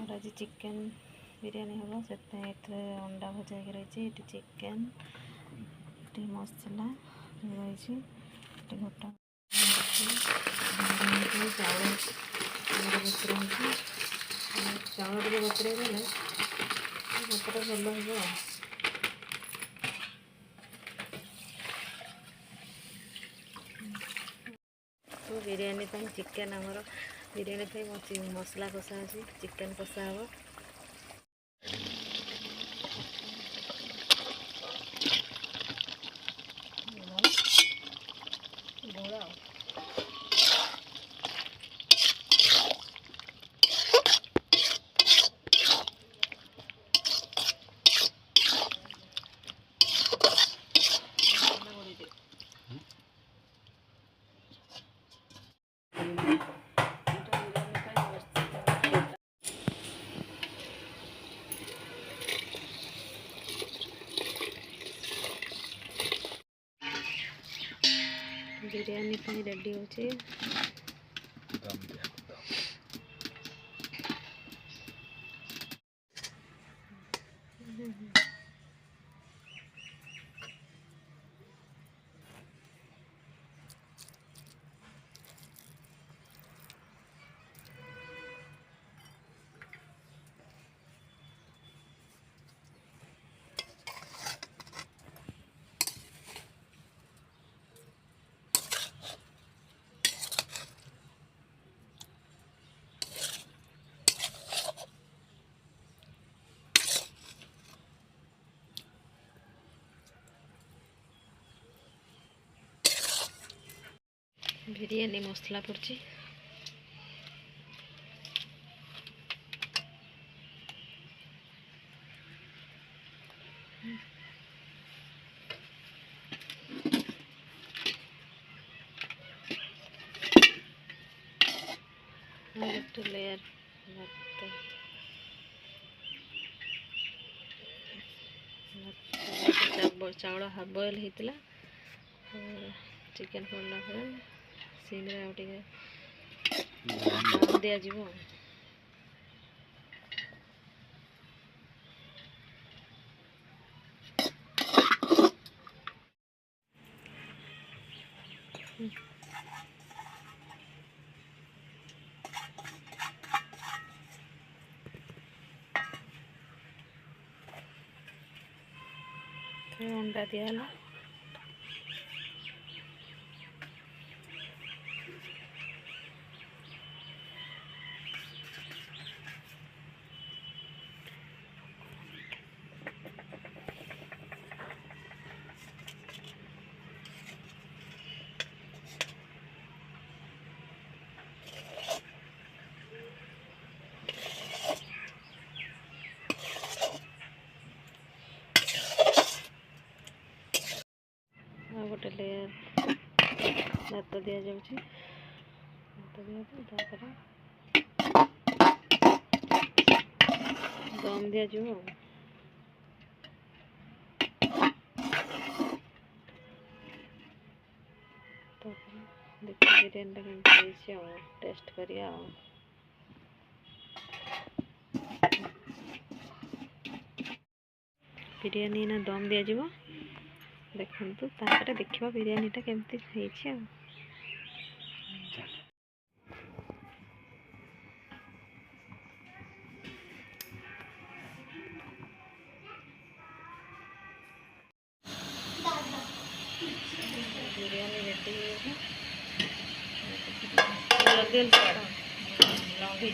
ଆମର ଆଜି ଚିକେନ୍ ବିରିୟାନୀ ହେବ, ସେଥିପାଇଁ ଅଣ୍ଡା ଭଜା ହେଇକି ରହିଛି, ଏଠି ଚିକେନ୍, ଏଠି ମସଲା ରହିଛି, ଏଠି ଘୋଟା ଚାଉଳ ବତୁରାଇଛି। ଚାଉଳ ଟିକେ ବତୁରାଇ ଦେଲେ ଭାତଟା ଭଲ ହେବ। ବିରିୟାନୀ ପାଇଁ ଚିକେନ୍, ଆମର ବିରିୟାନୀ ପାଇଁ ମସଲା କଷା ଅଛି, ଚିକେନ୍ କଷା ହେବ। बिरयानी ପାଇଁ रेडी होची। बिरयानी मसला पड़ची, लेयर चाउल हाफ बॉयल होता चिकेन पड़ला सिमरे आउटे दिज्व। अंडा दिया गोटे लेयर भात दि जाऊँगी, दम दिज्व। देखिए बिरयानी केमती टेस्ट करिया। बिरयानी ना दम दिज्व, देखु तापर देखा बिरयानीटा केमती बिरयानी रेडी जल्दी